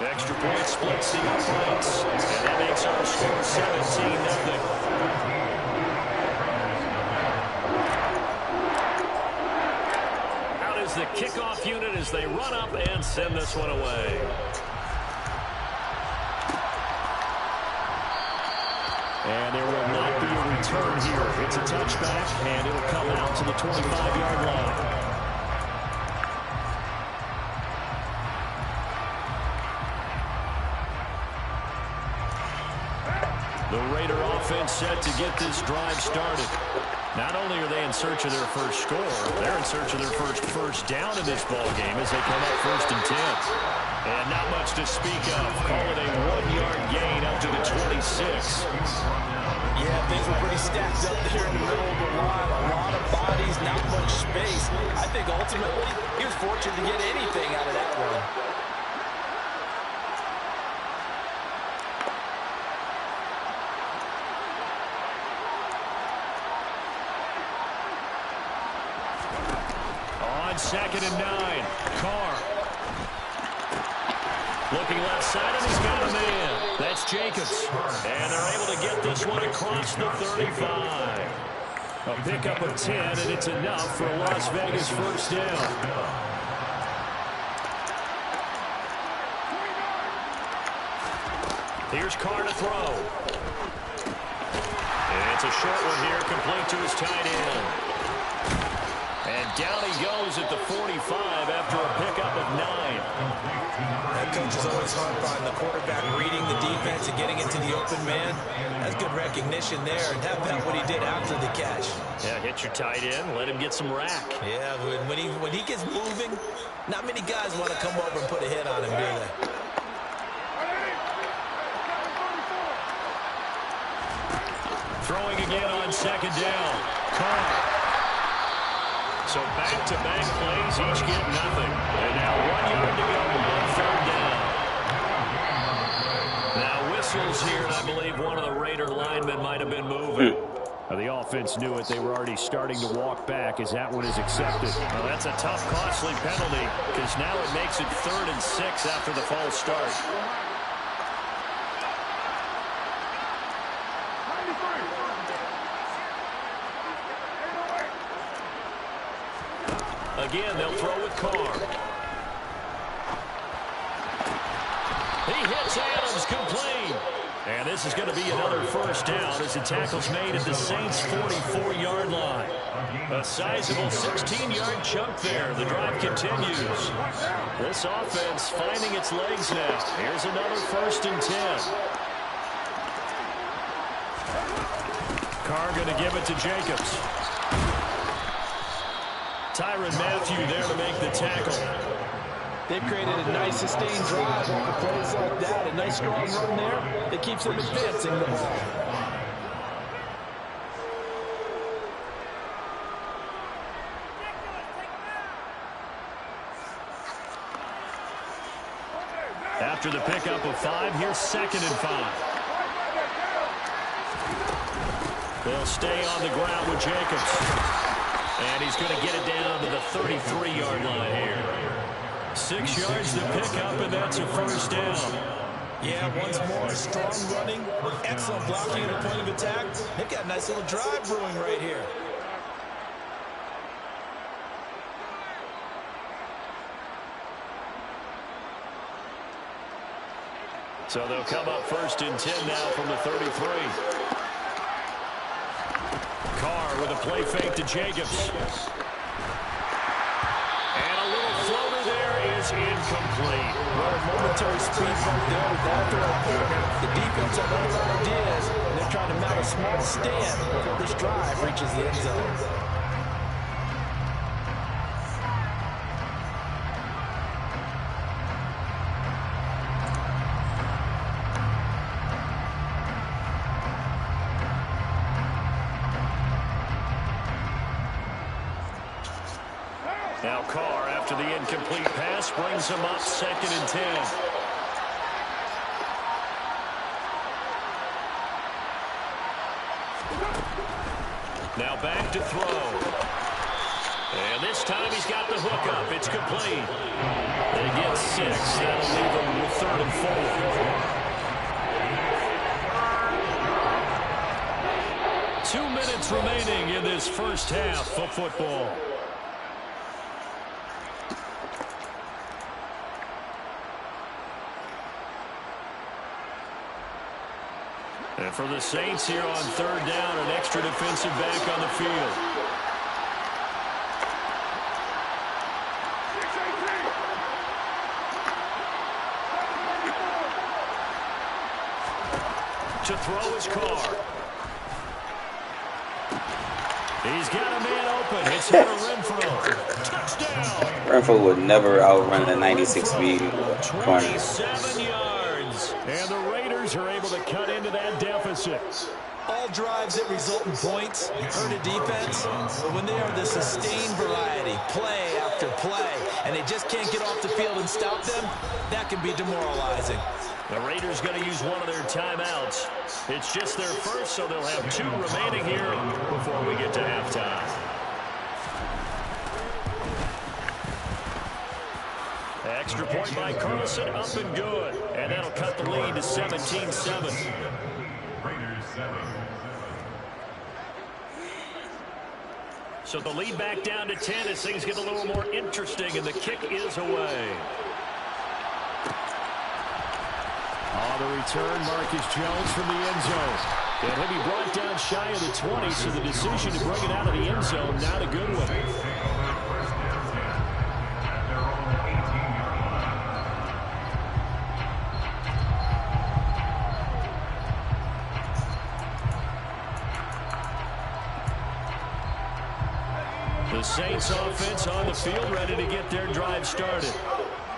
Extra point splits the uprights, and that makes our score 17-0. Out is the kickoff unit as they run up and send this one away. And there will not be a return here. It's a touchback, and it'll come out to the 25-yard line. The Raider offense set to get this drive started. Not only are they in search of their first score, they're in search of their first down in this ballgame as they come up 1st and 10. And not much to speak of. Call it a 1-yard gain up to the 26. Yeah, things were pretty stacked up there in the middle of the line. A lot of bodies, not much space. I think ultimately he was fortunate to get anything out of that run. On 2nd and 9, Carr. Looking left side, and he's got a man. That's Jacobs. And they're able to get this one across the 35. A pickup of 10, and it's enough for a Las Vegas first down. Here's Carr to throw. And it's a short one here, complete to his tight end. And down he goes at the 45 after a pickup of 9. That coach is always hard on the quarterback reading the defense and getting into the open man. That's good recognition there, and how about what he did after the catch? Yeah, hit your tight end, let him get some rack. Yeah, when he gets moving, not many guys want to come over and put a hit on him, do they? Throwing again on 2nd down. Carr. So back-to-back plays, each get nothing. And now 1 yard to go on 3rd down. Now whistles here, and I believe one of the Raider linemen might have been moving. Now, the offense knew it. They were already starting to walk back as that one is accepted. Well, that's a tough, costly penalty because now it makes it 3rd and 6 after the false start. Again, they'll throw with Carr. He hits Adams complete. And this is going to be another first down as the tackle's made at the Saints' 44-yard line. A sizable 16-yard chunk there. The drive continues. This offense finding its legs now. Here's another 1st and 10. Carr going to give it to Jacobs. Tyrann Mathieu there to make the tackle. They've created a nice sustained drive on the plays like that. A nice strong run there that keeps them advancing the ball. After the pickup of 5, here's 2nd and 5. They'll stay on the ground with Jacobs. And he's going to get it down to the 33-yard line here. 6 yards to pick up, and that's a first down. Yeah, once more, strong running, excellent blocking at the point of attack. They've got a nice little drive brewing right here. So they'll come up 1st and 10 now from the 33. Carr with a play fake to Jacobs. And a little floater there is incomplete. Well, a momentary speed bump there with that throw. The defense have other ideas, and they're trying to mount a small stand before this drive reaches the end zone. Now Carr, after the incomplete pass, brings him up 2nd and 10. Now back to throw. And this time he's got the the hookup. It's complete. They get 6. That'll leave them with 3rd and 4. 2 minutes remaining in this first half of football. And for the Saints here on 3rd down, an extra defensive back on the field. To throw his car. He's got a man open. It's Hunter Renfrow. Touchdown. Renfrow would never outrun the 96 speed corner. 27 yards. And the Raiders are able to cut into that deficit. All drives that result in points hurt a defense, but when they are the sustained variety, play after play, and they just can't get off the field and stop them, that can be demoralizing. The Raiders going to use one of their timeouts. It's just their first, so they'll have 2 remaining here before we get to halftime. Extra point by Carlson, up and good. And that'll cut the lead to 17-7. So the lead back down to 10 as things get a little more interesting, and the kick is away. On the return, Marcus Jones from the end zone. And he'll be brought down shy of the 20, so the decision to bring it out of the end zone, not a good one. The Saints offense on the field, ready to get their drive started.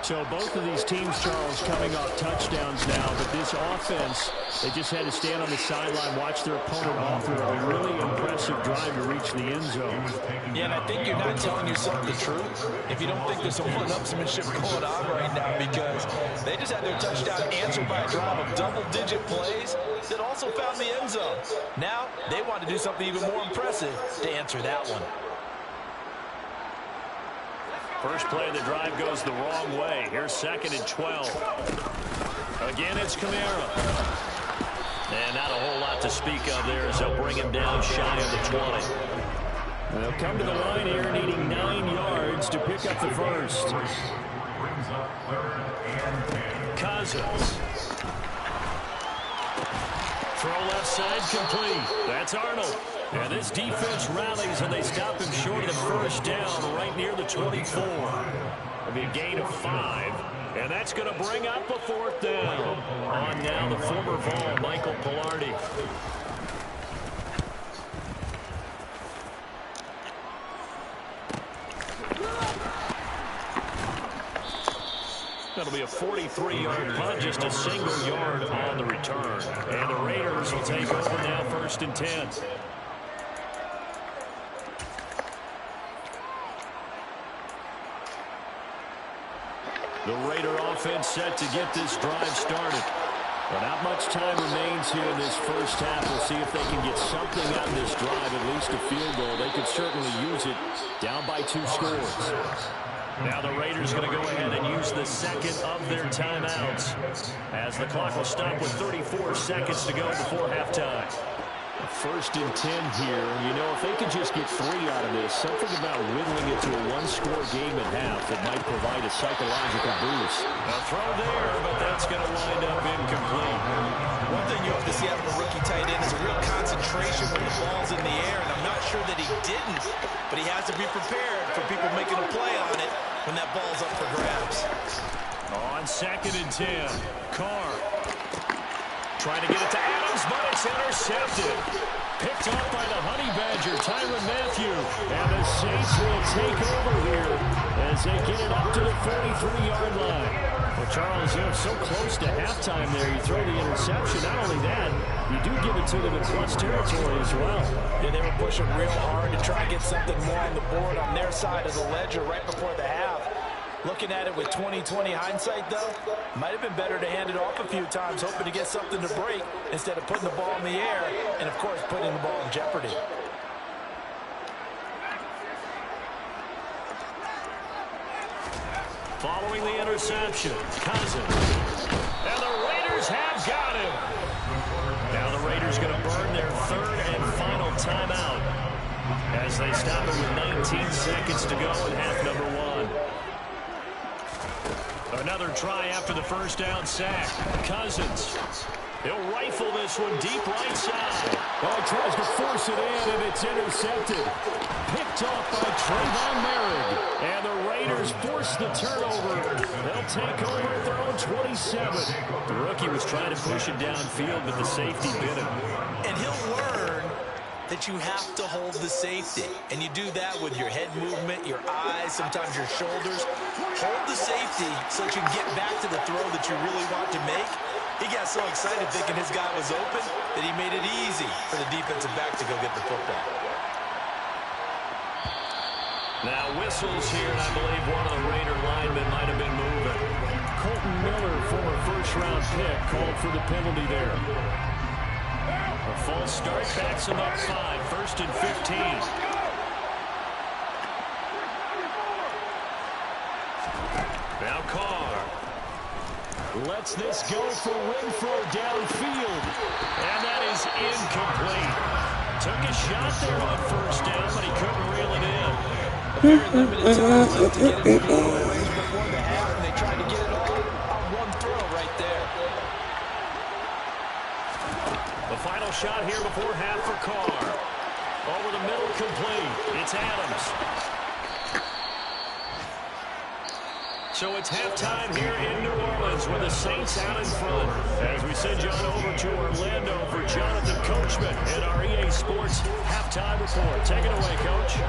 So both of these teams, Charles, coming off touchdowns now, but this offense, they just had to stand on the sideline, watch their opponent offer a really impressive drive to reach the end zone. Yeah, and I think you're not telling yourself the truth if you don't think there's some one-upsmanship going on right now, because they just had their touchdown answered by a drive of double-digit plays that also found the end zone. Now they want to do something even more impressive to answer that one. First play of the drive goes the wrong way. Here's 2nd and 12. Again, it's Kamara. And not a whole lot to speak of there as they'll bring him down shy of the 20. They'll come to the line here needing 9 yards to pick up the first. Cousins. Throw left side complete. That's Arnold. And this defense rallies, and they stop him short of the first down right near the 24. It'll be a gain of 5, and that's going to bring up a 4th down. On now the former Vol, Michael Palardy. That'll be a 43-yard punt, just a single yard on the return. And the Raiders will take over now, 1st and 10. The Raider offense set to get this drive started. But not much time remains here in this first half. We'll see if they can get something out of this drive, at least a field goal. They could certainly use it down by 2 scores. Now the Raiders going to go ahead and use the 2nd of their timeouts, as the clock will stop with 34 seconds to go before halftime. 1st and 10 here. You know, if they could just get 3 out of this, something about whittling it to a 1-score game at half that might provide a psychological boost. A throw there, but that's going to wind up incomplete. One thing you have to see out of a rookie tight end is a real concentration when the ball's in the air, and I'm not sure that he didn't, but he has to be prepared for people making a play on it when that ball's up for grabs. On 2nd and 10, Carr trying to get it to Adams, but it's intercepted. Picked off by the Honey Badger, Tyrann Mathieu. And the Saints will take over here as they get it up to the 43-yard line. Well, Charles, you know, so close to halftime there, you throw the interception. Not only that, you do give it to them in plus territory as well. Yeah, they were pushing real hard to try and get something more on the board on their side of the ledger right before the half. Looking at it with 20/20 hindsight, though, might have been better to hand it off a few times, hoping to get something to break instead of putting the ball in the air and, of course, putting the ball in jeopardy. Following the interception, Cousins. And the Raiders have got him. Now the Raiders going to burn their third and final timeout as they stop it with 19 seconds to go in half number 1. Another try after the first down sack. Cousins. He'll rifle this one deep right side. Oh, he tries to force it in, and it's intercepted. Picked off by Trayvon Merrick. And the Raiders force the turnover. They'll take over at their own 27. The rookie was trying to push it downfield, but the safety bit him. And he'll learn that you have to hold the safety. And you do that with your head movement, your eyes, sometimes your shoulders. Hold the safety so that you can get back to the throw that you really want to make. He got so excited thinking his guy was open that he made it easy for the defensive back to go get the football. Now whistles here, and I believe one of the Raider linemen might have been moving. Colton Miller, former first-round pick, called for the penalty there. A false start backs him up 5, 1st and 15. Now Carr. Lets this go for Renfro downfield. And that is incomplete. Took a shot there on first down, but he couldn't reel it in. A very limited time left to get it in the range before the half, and they tried to get it all on one throw right there. The final shot here before half for Carr. Over the middle, complete. It's Adams. So it's halftime here in New Orleans with the Saints out in front. As we send John over to Orlando for Jonathan Coachman in our EA Sports halftime report. Take it away, Coach.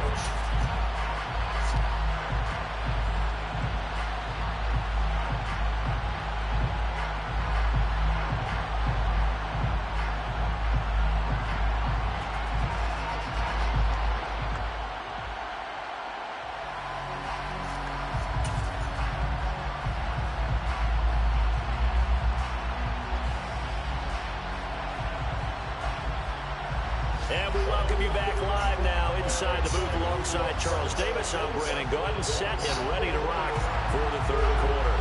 And we welcome you back live now inside the booth alongside Charles Davis. I'm Brandon Gaudin, set and ready to rock for the third quarter.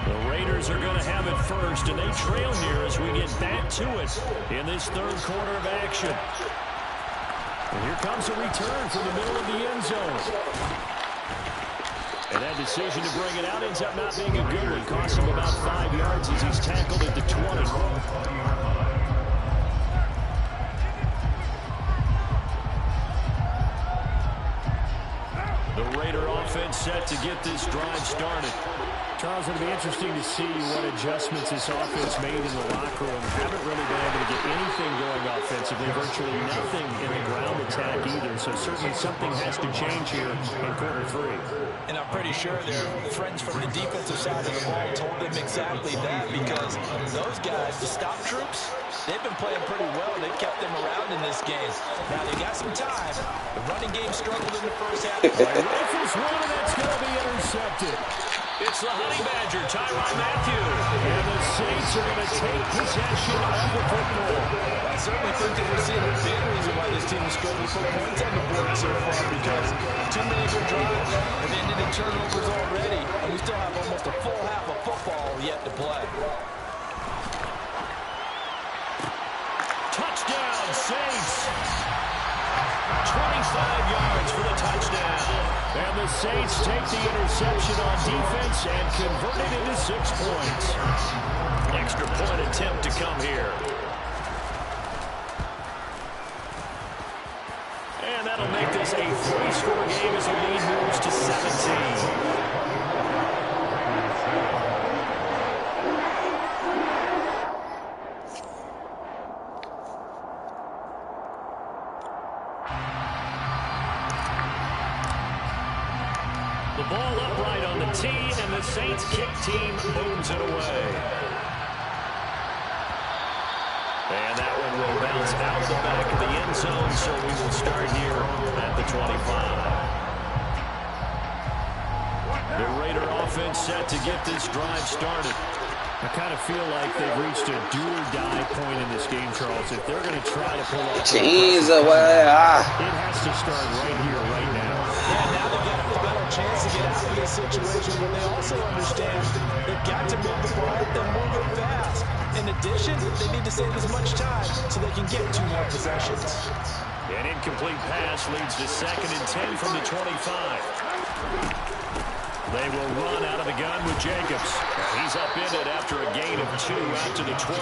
The Raiders are going to have it first, and they trail here as we get back to it in this third quarter of action. And here comes a return from the middle of the end zone. And that decision to bring it out ends up not being a good one. Costs him about 5 yards as he's tackled at the 20. The Raider offense set to get this drive started. Charles, it'll be interesting to see what adjustments this offense made in the locker room. Haven't really been able to get anything going offensively, virtually nothing in the ground attack either. So certainly something has to change here in quarter 3. And I'm pretty sure their friends from the defensive side of the ball told them exactly that, because those guys, the stop troops, they've been playing pretty well. They've kept them around in this game. Now they got some time. The running game struggled in the first half. Rifles one, and that's going to be intercepted. It's the Honey Badger, Tyrann Mathieu. And the Saints are going to take possession of the football. I certainly think that we're seeing a big reason why this team is struggling to put points on the board so far, because too many good drives have ended in turnovers already, and we still have almost a full half of football yet to play. Touchdown, Saints. 25 yards for the touchdown. And the Saints take the interception on defense and convert it into 6 points. Extra point attempt to come here. And that'll make this a 3-score game as the lead moves to 17. The ball upright on the tee, and the Saints kick team moves it away. And that one will bounce out the back of the end zone, so we will start here at the 25. The Raider offense set to get this drive started. I kind of feel like they've reached a do-or-die point in this game, Charles. If they're going to try to pull off Jeez, it has to start right here, right now. Yeah, now they've got a final chance to get out of this situation, but they also understand they've got to move the ball and move it fast. In addition, they need to save as much time so they can get 2 more possessions. An incomplete pass leads to 2nd and 10 from the 25. They will run out of the gun with Jacobs. He's upended after a gain of 2 out to the 27.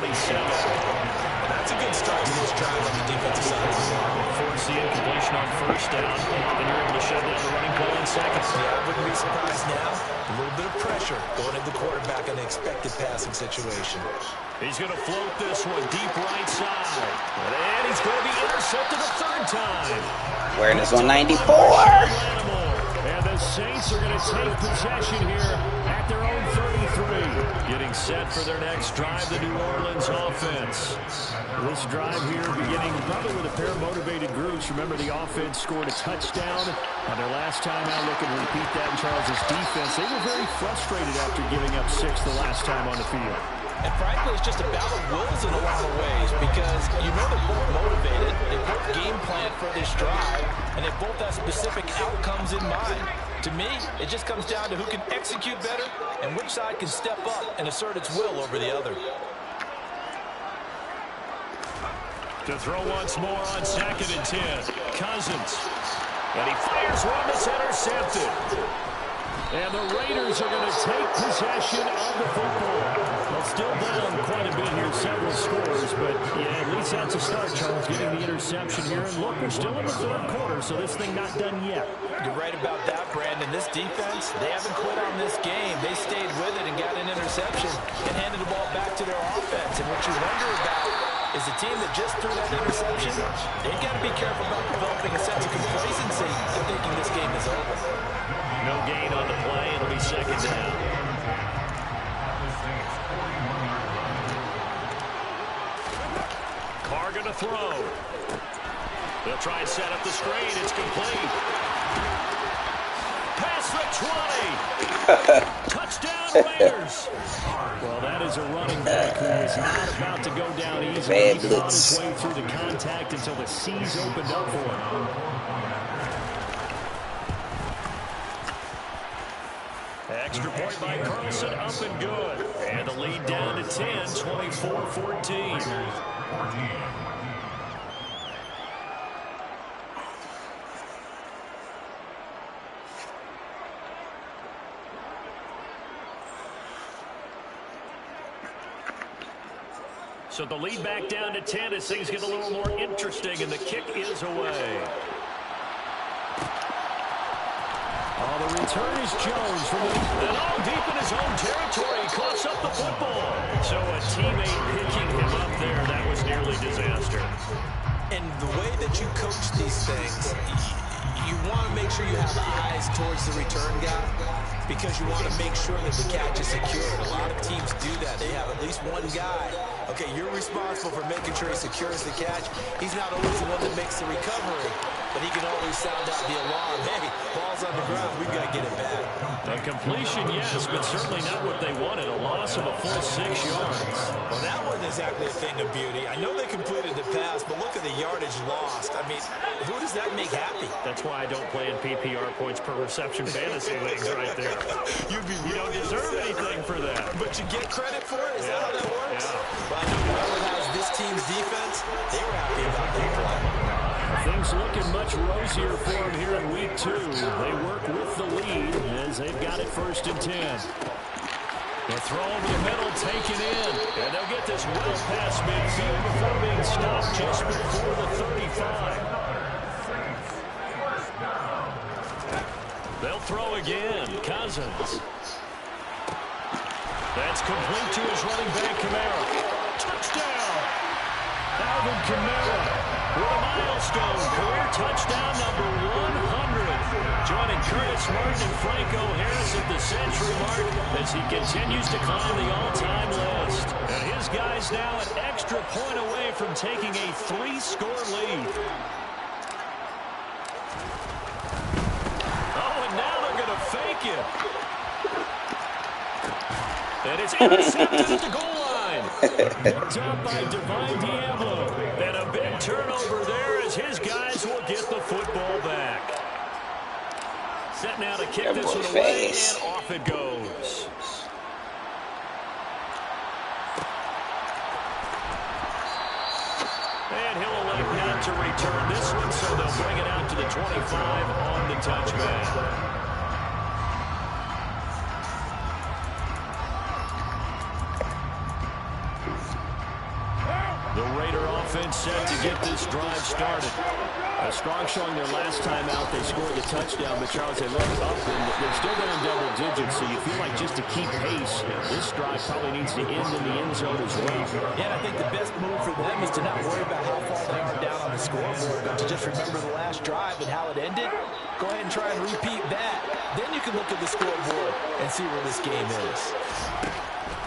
That's a good start to this drive on the defensive side. Force the incompletion on 1st down, and you're able to shut down the running play on 2nd. Yeah, I wouldn't be surprised now. A little bit of pressure going at the quarterback in the expected passing situation. He's going to float this one deep right side. And he's going to be intercepted a 3rd time. Awareness on 94. And the Saints are going to take possession here at their own 33. Getting set for their next drive, the New Orleans offense. This drive here beginning probably with a pair of motivated groups. Remember, the offense scored a touchdown on their last time out. Looking to repeat that in Charles' defense. They were very frustrated after giving up 6 the last time on the field. And frankly, it's just a battle of wills in a lot of ways because you know they're both motivated, they both game plan for this drive, and they both have specific outcomes in mind. To me, it just comes down to who can execute better and which side can step up and assert its will over the other. To throw once more on 2nd and 10. Cousins. And he fires one that's intercepted. And the Raiders are going to take possession of the football. Well, still down quite a bit here, several scores, but yeah, at least that's a start, Charles, getting the interception here. And look, we're still in the 3rd quarter, so this thing not done yet. You're right about that, Brandon. This defense, they haven't quit on this game. They stayed with it and got an interception and handed the ball back to their offense. And what you wonder about is the team that just threw that interception, they've got to be careful about developing a sense of complacency and thinking this game is over. No gain on the play. It'll be 2nd down. Carr going to throw. They'll try and set up the screen. It's complete. Pass the 20. Touchdown Raiders. Well, that is a running back who is not about to go down easy. He fought his way through the contact until the C's opened up for him. Extra point by Carlson, up and good. And the lead down to 10, 24-14. So the lead back down to 10 as things get a little more interesting, and the kick is away. Oh, the return is Jones from and all deep in his own territory. He coughs up the football. So a teammate picking him up there, that was nearly disaster. And the way that you coach these things, you want to make sure you have eyes towards the return guy because you want to make sure that the catch is secured. A lot of teams do that. They have at least one guy. Okay, you're responsible for making sure he secures the catch. He's not always the one that makes the recovery, but he can always sound out the alarm. Hey, ball's on the ground. We've got to get it back. A completion, yes, but certainly not what they wanted. A loss of a full 6 yards. Well, that wasn't exactly a thing of beauty. I know they completed the pass, but look at the yardage lost. I mean, who does that make happy? That's why I don't play in PPR points per reception fantasy leagues right there. You don't deserve anything for that. But you get credit for it? Is that how that works? Yeah. Well, I know whoever has this team's defense, they were happy about that play. Things looking much rosier for them here in week 2. They work with the lead as they've got it 1st and 10. The throw over the middle, taken in. And they'll get this well past midfield before being stopped just before the 35. They'll throw again. Cousins. That's complete to his running back, Kamara. Touchdown! Alvin Kamara with a milestone career touchdown number 100. Joining Curtis Martin and Franco Harris at the century mark as he continues to climb the all-time list. And his guys now an extra point away from taking a 3-score lead. Oh, and now they're going to fake it. it's intercepted at the goal line. Picked up by Divine Diablo. And a big turnover there as his guys will get the football back. Set now to kick this one away, and off it goes. And he'll elect not to return this one, so they'll bring it out to the 25 on the touchback. The Raider offense set to get this drive started. A strong showing their last time out. They scored the touchdown, but Charles, they look up and they're still going in double digits, so you feel like just to keep pace, this drive probably needs to end in the end zone as well. Yeah, and I think the best move for them is to not worry about how far they are down on the scoreboard, but to just remember the last drive and how it ended. Go ahead and try and repeat that. Then you can look at the scoreboard and see where this game is.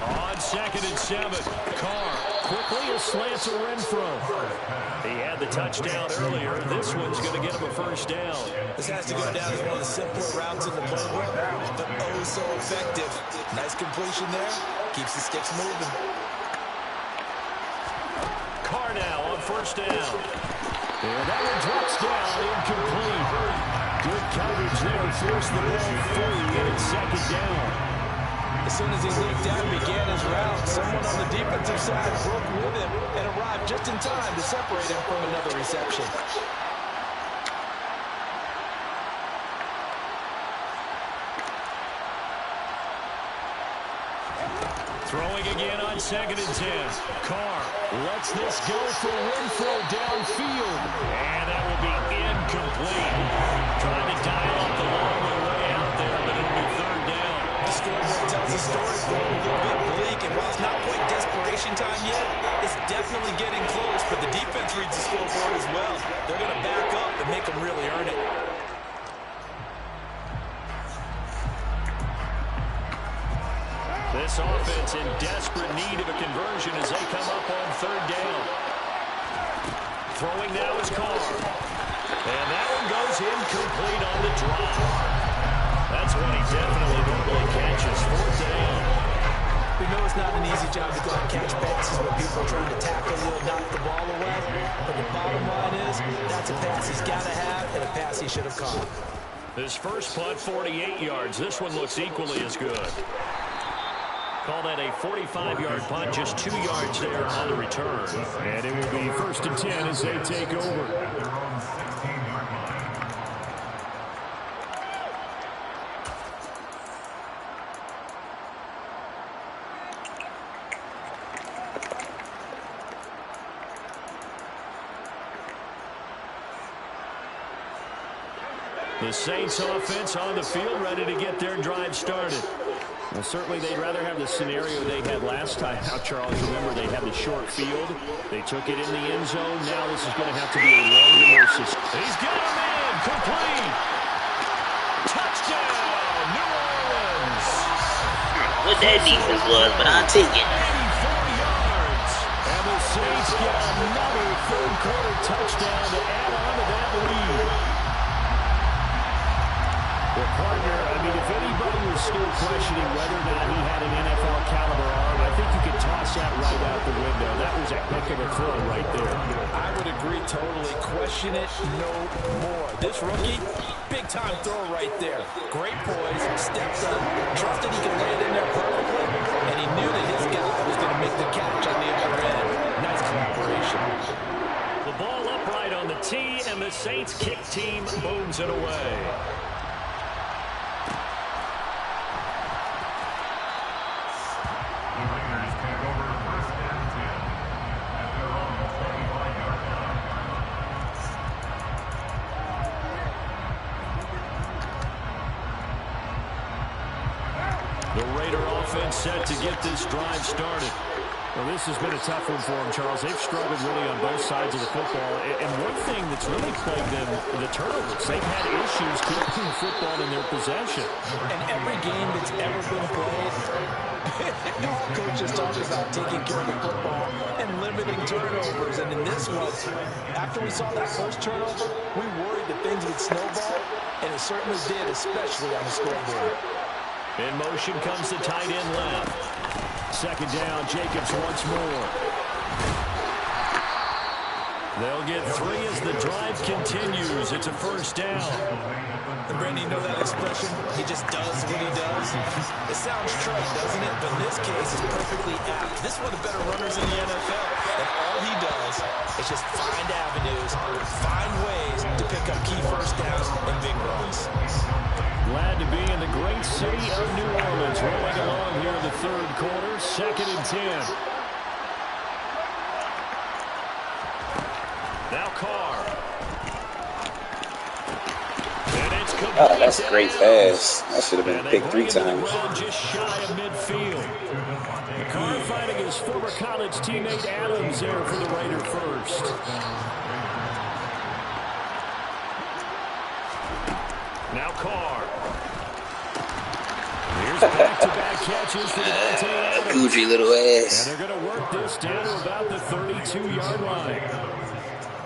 On 2nd and 7, Carr quickly a slant to Renfro. He had the touchdown earlier. This one's going to get him a first down. This has to go down as one of the simpler routes in the playbook, but oh so effective. Nice completion there. Keeps the sticks moving. Carr now on first down. And that one drops down, incomplete. Good coverage there, forced the ball free, and it's 2nd down. As soon as he looked out and began his route, someone on the defensive side broke with him and arrived just in time to separate him from another reception. Throwing again on 2nd and 10. Carr lets this go for Renfro downfield. And that will be incomplete. Trying to dial up the long way out there, but it'll be 3rd down. The scoreboard tells the story for a little bit bleak, and while it's not quite desperation time yet, it's definitely getting close, but the defense reads the scoreboard as well. They're going to back up and make them really earn it. This offense in desperate need of a conversion as they come up on 3rd down. Throwing now is Carr. And that one goes incomplete on the drop. That's one he definitely normally catches. 4th down. We know it's not an easy job to go and catch passes when people are trying to tackle you and knock the ball away. But the bottom line is, that's a pass he's got to have and a pass he should have caught. His first punt, 48 yards. This one looks equally as good. Call that a 45-yard punt, just 2 yards there on the return. And it will be 1st and 10 as they take over. The Saints offense on the field, ready to get their drive started. Well, certainly they'd rather have the scenario they had last time. Now, Charles, remember they had the short field. They took it in the end zone. Now this is going to have to be a longer, more system. He's got a man, complete. Touchdown, New Orleans. What that defense was, but I'll take it. 84 yards. And the Saints get another third-quarter touchdown to add on to that lead. Well, partner, I mean, if anybody was still questioning whether or not he had an NFL caliber arm, I think you could toss that right out the window. That was a heck of a throw right there. I would agree totally. Question it no more. This rookie, big-time throw right there. Great poise, stepped up, trusted he could lay it in there perfectly, and he knew that his guy was going to make the catch on the other end. Nice collaboration. The ball upright on the tee, and the Saints kick team booms it away. The Raider offense set to get this drive started. Well, this has been a tough one for them, Charles. They've struggled really on both sides of the football. And one thing that's really plagued them, the turnovers. They've had issues keeping the football in their possession. And every game that's ever been played, Coach is talking about taking care of the football and limiting turnovers. And in this one, after we saw that first turnover, we worried that things would snowball, and it certainly did, especially on the scoreboard. In motion comes the tight end left. Second down, Jacobs once more. They'll get 3 as the drive continues. It's a first down. And Brandon, you know that expression? He just does what he does. It sounds trite, doesn't it? But in this case, it's perfectly apt. This is one of the better runners in the NFL. And all he does is just find avenues, find ways to pick up key first downs and big runs. Glad to be in the great city of New Orleans. Rolling along here in the third quarter. 2nd and 10. Now Carr. Oh, that's a great pass. That should have been picked 3 times. Just shy of midfield. Carr finding his former college teammate Adams there for the Raider first. Now Carr. Here's back-to-back catches for Davante Adams. Goofy little ass. And they're going to work this down to about the 32-yard line.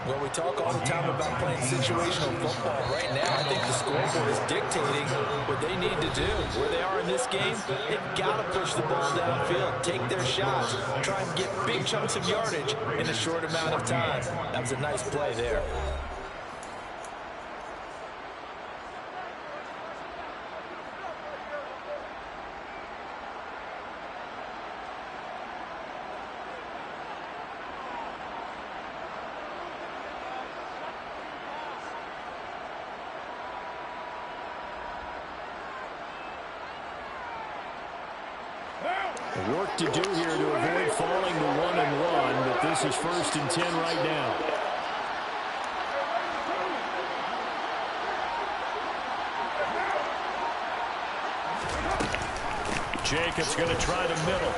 Well, we talk all the time about playing situational football. Right now, I think the scoreboard is dictating what they need to do. Where they are in this game, they've got to push the ball downfield, take their shots, try and get big chunks of yardage in a short amount of time. That was a nice play there. Work to do here to avoid falling to 1-1, but this is 1st and 10 right now. Jacobs going to try the middle.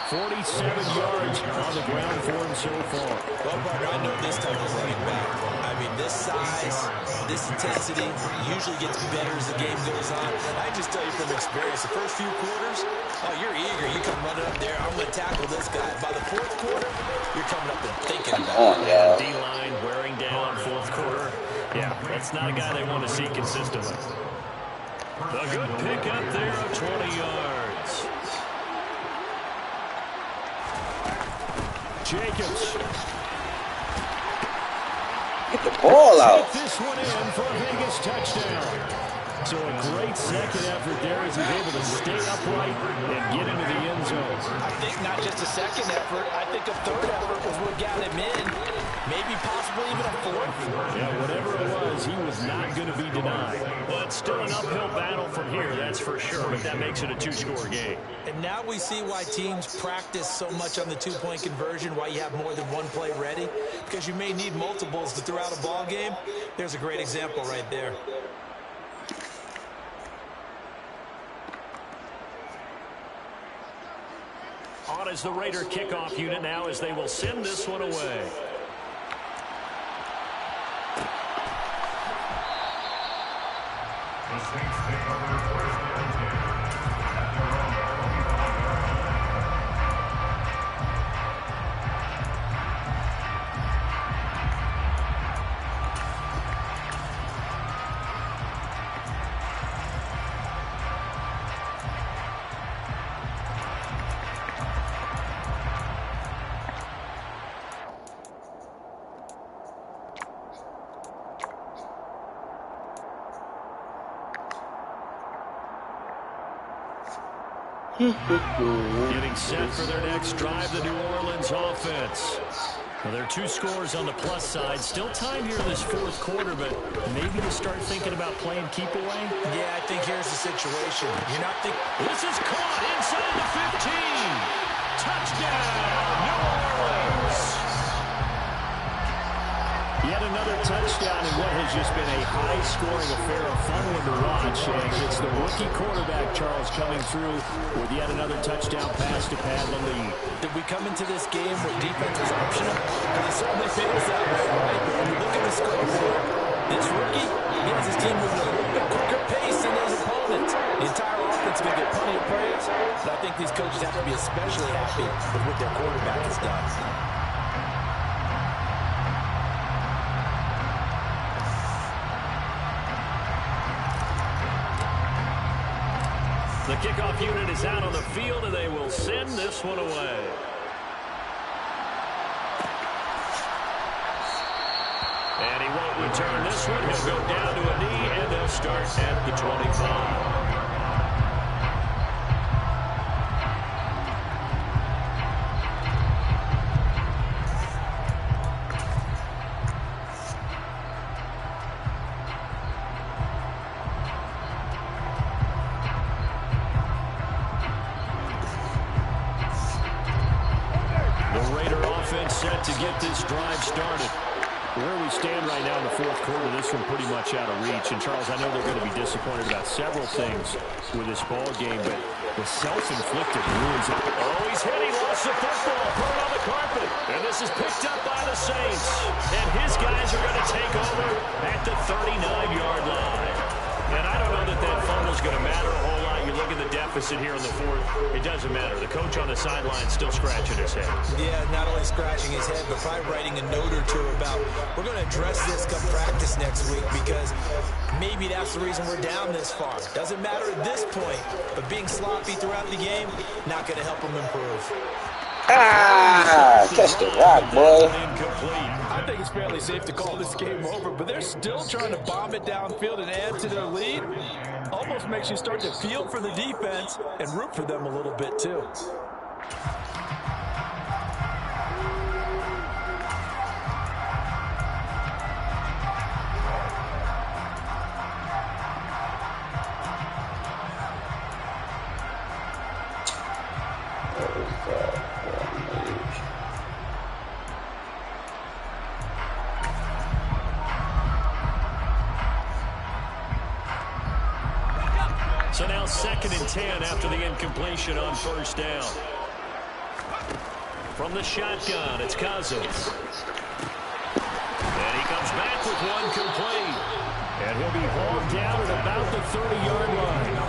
47 yards on the ground for him so far. Well, partner, I know this type of running back. I mean, this size, this intensity usually gets better as the game goes on. I just tell you from experience, the first few quarters, oh, you're eager. You come running up there. I'm going to tackle this guy. By the 4th quarter, you're coming up and thinking about it. D-line wearing down 4th quarter. Yeah, that's not a guy they want to see consistently. A good pick up there of 20 yards. Jacobs. Get the ball out. Take this one in for a Vegas touchdown. So a great second effort there as he's able to stay upright and get into the end zone. I think not just a second effort. I think a 3rd effort was what got him in. Maybe possibly even a 4th. Yeah, whatever it was, he was not going to be denied. But still an uphill battle from here, that's for sure. But that makes it a 2-score game. And now we see why teams practice so much on the 2-point conversion, why you have more than one play ready. Because you may need multiples to throw out a ball game. There's a great example right there. On as the Raider kickoff unit now as they will send this one away. Getting set for their next drive, the New Orleans offense. Well, there are 2 scores on the plus side. Still time here in this 4th quarter, but maybe to start thinking about playing keep away? Yeah, I think here's the situation. You're not thinking... This is caught inside the 15. Touchdown, New Orleans. Yet another touchdown in what has just been a high-scoring affair, a fun one to watch. And it's the rookie quarterback, Charles, coming through with yet another touchdown pass to pad the lead. Did we come into this game where defense was optional? Because it certainly feels that way, right? But when you look at the scoreboard, this rookie, he has his team moving at a little bit quicker pace than his opponents. The entire offense is going to get plenty of praise, but I think these coaches have to be especially happy with what their quarterback has done. The kickoff unit is out on the field, and they will send this one away. And he won't return this one. He'll go down to a knee, and they'll start at the 25. Set to get this drive started. Where we stand right now in the fourth quarter, this one pretty much out of reach. And, Charles, I know they're going to be disappointed about several things with this ball game, but the self-inflicted ruins it. Oh, he's hit. He lost the football. Put it on the carpet. And this is picked up by the Saints. And his guys are going to take over at the 39-yard line. And I don't know that that fumble's going to matter a whole lot. You look at the deficit here in the fourth, it doesn't matter. The coach on the sideline still scratching his head. Yeah, not only scratching his head, but probably writing a note or two about, we're going to address this come practice next week, because maybe that's the reason we're down this far. Doesn't matter at this point, but being sloppy throughout the game, not going to help him improve. Ah, catch the rock, boy. I think it's fairly safe to call this game over, but they're still trying to bomb it downfield and add to their lead. Almost makes you start to feel for the defense and root for them a little bit, too. So now 2nd and 10 after the incompletion on first down. From the shotgun, it's Cousins. And he comes back with one complete. And he'll be hauled down at about the 30-yard line.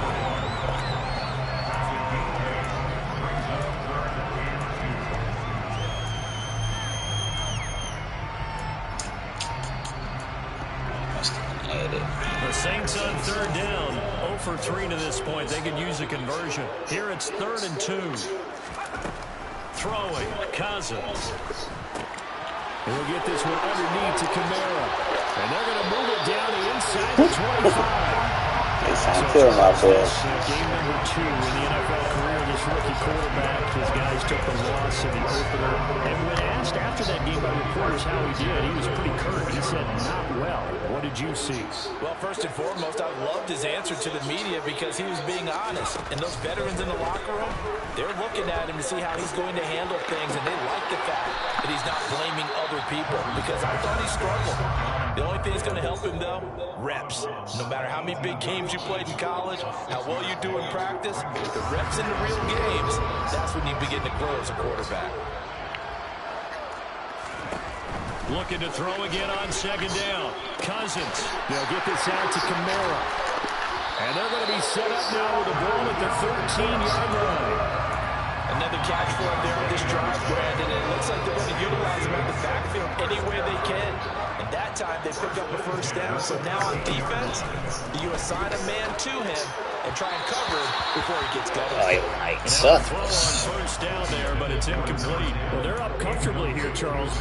The Saints on 3rd down, 0 for 3 to this point. They could use a conversion. Here it's 3rd and 2. Throwing, Cousins. He'll get this one underneath to Kamara. And they're going to move it down the inside the 25. It's on kill, my boy. Game number 2 in the NFL career. This rookie quarterback, his guys took the loss in the opener. And when asked after that game by reporters how he did, he was pretty curt. He said, not well. What did you see? Well, first and foremost, I loved his answer to the media because he was being honest. And those veterans in the locker room, they're looking at him to see how he's going to handle things, and they like the fact that he's not blaming other people, because I thought he struggled. The only thing that's going to help him, though, reps. No matter how many big games you played in college, how well you do in practice, the reps in the real games, that's when you begin to grow as a quarterback. Looking to throw again on 2nd down. Cousins. They'll get this out to Kamara. And they're going to be set up now with the ball at the 13-yard line. Another catch for him there on this drive, Brandon, and it looks like they're going to utilize him at the backfield any way they can. And that time they picked up a first down. So now on defense, you assign a man to him and try and cover him before he gets going. It sucks. Throw on first down there, but it's incomplete. Well, they're up comfortably here, Charles.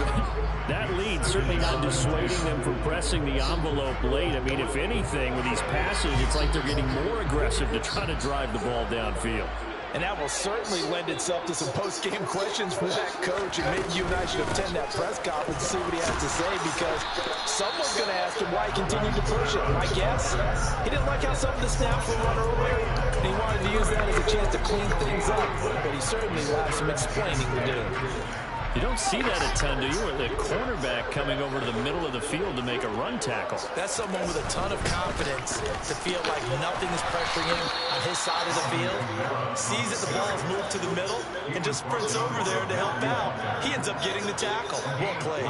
That lead certainly not dissuading them from pressing the envelope late. I mean, if anything, with these passes, it's like they're getting more aggressive to try to drive the ball downfield. And that will certainly lend itself to some post-game questions for that coach. And maybe you and I should attend that press conference and see what he has to say, because someone's going to ask him why he continued to push it. My guess, he didn't like how some of the snaps were run earlier, and he wanted to use that as a chance to clean things up. But he certainly will have some explaining to do. You don't see that a ton, do you? With the cornerback coming over to the middle of the field to make a run tackle. That's someone with a ton of confidence to feel like nothing is pressuring him on his side of the field. Sees that the ball is moved to the middle and just sprints over there to help out. He ends up getting the tackle. Well played.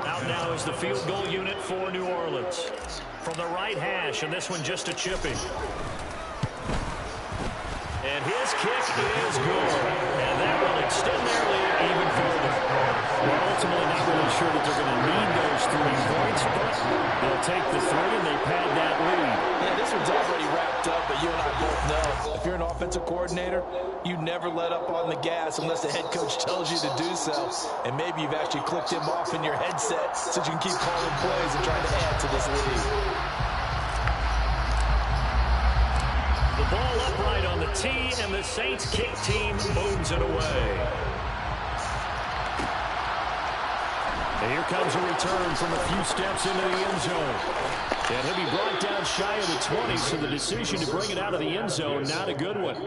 Out now is the field goal unit for New Orleans. From the right hash, and this one just a chipping. And his kick is good. And that will extend their lead even further. Well, ultimately not really sure that they're going to need those 3 points, but they'll take the 3 and they pad that lead. Yeah, this one's already wrapped up, but you and I both know offensive coordinator, you never let up on the gas unless the head coach tells you to do so. And maybe you've actually clicked him off in your headset so you can keep calling plays and trying to add to this lead. The ball upright on the tee, and the Saints kick team moves it away. And here comes a return from a few steps into the end zone. And he'll be brought down shy of the 20, so the decision to bring it out of the end zone, not a good one.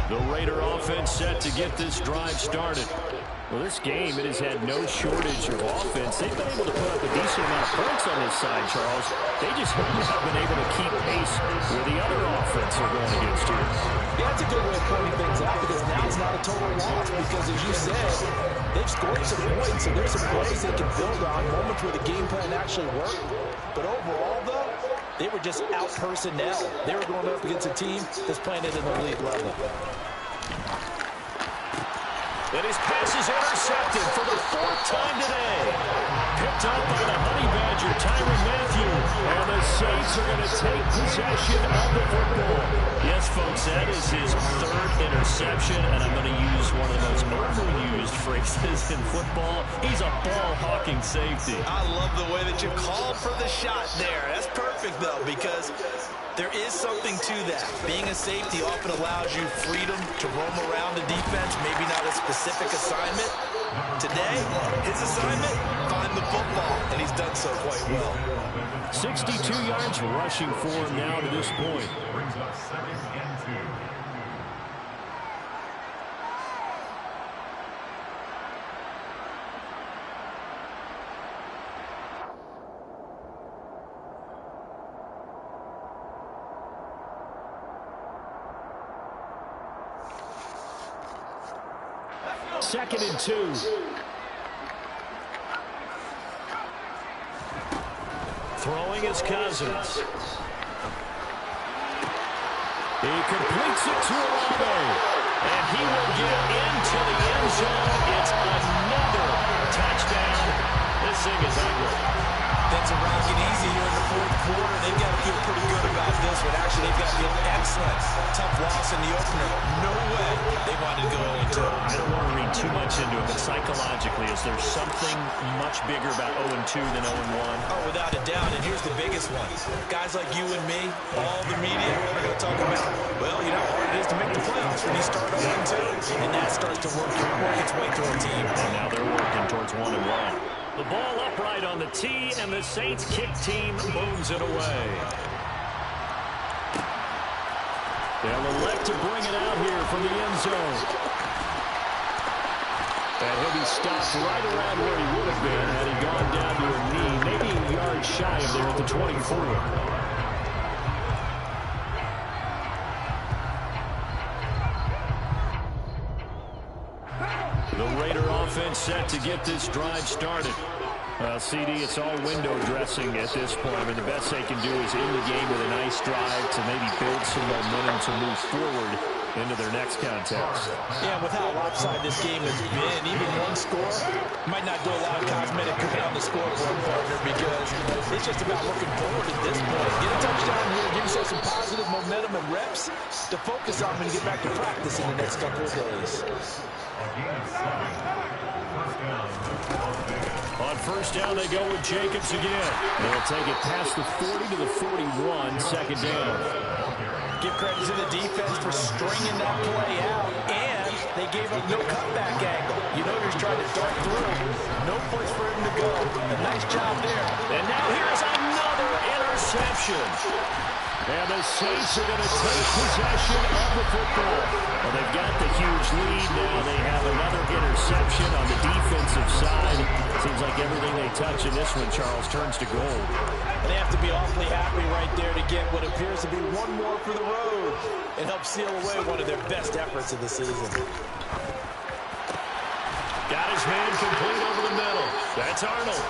The Raider offense set to get this drive started. Well, this game, it has had no shortage of offense. They've been able to put up a decent amount of points on this side, Charles. They just haven't been able to keep pace with the other offense they're going against here. Yeah, that's a good way of pointing things out, because now it's not a total loss, because as you said, they've scored some points, and there's some plays they can build on, moments where the game plan actually worked. But overall, though, they were just out personnel. They were going up against a team that's playing at an elite level. And his pass is intercepted for the 4th time today. Picked up by the Honey Badger, Tyrann Mathieu. And the Saints are going to take possession of the football. Yes, folks, that is his 3rd interception. And I'm going to use one of the most overused phrases in football. He's a ball-hawking safety. I love the way that you called for the shot there. That's perfect, though, because there is something to that. Being a safety often allows you freedom to roam around the defense, maybe not a specific assignment. Today, his assignment, find the football, and he's done so quite well. 62 yards rushing for him now to this point. Second and 2. Throwing is Cousins. He completes it to Olave. And he will get into the end zone. It's another touchdown. This thing is ugly. Things are rocking easy here in the 4th quarter. They've got to feel pretty good about this one. Actually, they've got to feel excellent. Tough loss in the opener. No way they wanted to go 0-2. I don't want to read too much into it, but psychologically, is there something much bigger about 0-2 than 0-1? Oh, without a doubt, and here's the biggest one. Guys like you and me, all the media, are going to talk about, well, you know how hard it is to make the playoffs when you start 0-2. And that starts to work its way through a team. And now they're working towards 1-1. The ball upright on the tee, and the Saints kick team moves it away. They'll elect to bring it out here from the end zone. And he'll be stopped right around where he would have been had he gone down to a knee, maybe a yard shy of there at the 24. The Raider offense set to get this drive started. CD, it's all window dressing at this point. I mean, the best they can do is end the game with a nice drive to maybe build some momentum to move forward into their next contest. Yeah, with how lopsided this game has been, even one score might not do a lot of cosmetic good on the scoreboard, partner, because it's just about looking forward at this point. Get a touchdown here, give yourself some positive momentum and reps to focus on when you get back to practice in the next couple of days. On first down, they go with Jacobs again. They'll take it past the 40 to the 41, second down. Give credit to the defense for stringing that play out, and they gave up no cutback angle. You know he's trying to dart through. No place for him to go. A nice job there. And now here's another interception. And the Saints are going to take possession of the football. Well, they've got the huge lead now. They have another interception on the defensive side. Seems like everything they touch in this one, Charles, turns to gold. And they have to be awfully happy right there to get what appears to be one more for the road and help seal away one of their best efforts of the season. Got his man complete over the middle. That's Arnold.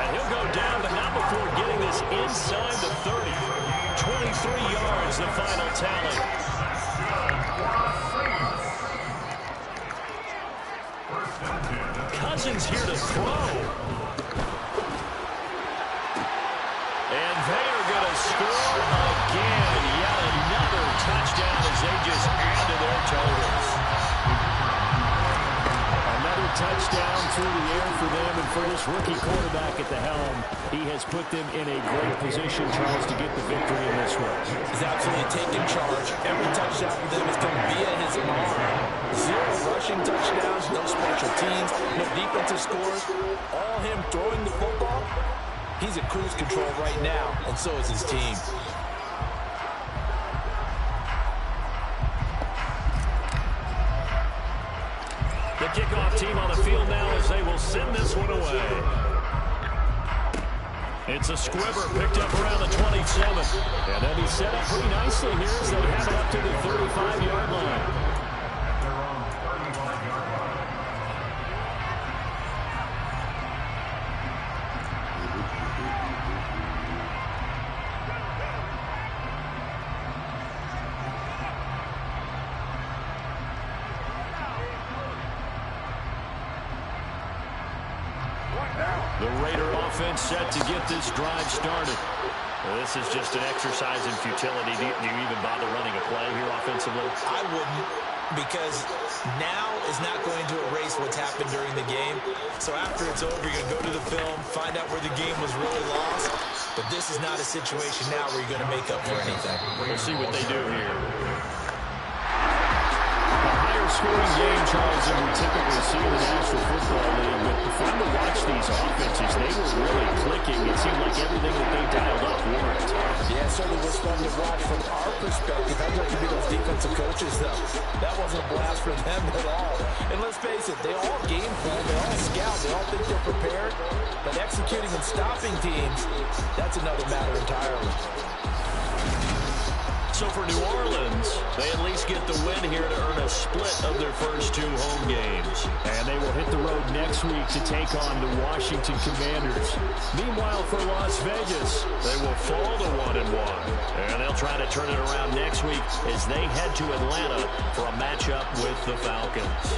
And he'll go down, but not before getting this inside the 30. 23 yards the final tally. Cousins here to throw. And they are going to score again. Yet another touchdown as they just add to their totals. Another touchdown through the air for them, and for this rookie quarterback at the helm, he has put them in a great position, Charles, to get the victory in this one. He's absolutely taken charge. Every touchdown for them has come via his arm. 0 rushing touchdowns, no special teams, no defensive scores. All him throwing the football. He's at cruise control right now, and so is his team. The kickoff team on the field now as they will send this one away. It's a squibber picked up around the 27. And they'll be set up pretty nicely here as they have it up to the 35-yard line. The Raider offense set to get this drive started. Well, this is just an exercise in futility. Do you even bother running a play here offensively? I wouldn't, because now is not going to erase what's happened during the game. So after it's over, you're going to go to the film, find out where the game was really lost. But this is not a situation now where you're going to make up for anything. We'll see what they do here. Scoring game, Charles, than we typically see in the National Football League, but fun to watch these offenses. They were really clicking. It seemed like everything that they dialed up worked. Yeah, it certainly was fun to watch from our perspective. I'd like to be those defensive coaches, though. That wasn't a blast for them at all. And let's face it, they all game plan, they all scout, they all think they're prepared. But executing and stopping teams, that's another matter entirely. So for New Orleans, they at least get the win here to earn a split of their first 2 home games. And they will hit the road next week to take on the Washington Commanders. Meanwhile, for Las Vegas, they will fall to 1-1. And they'll try to turn it around next week as they head to Atlanta for a matchup with the Falcons.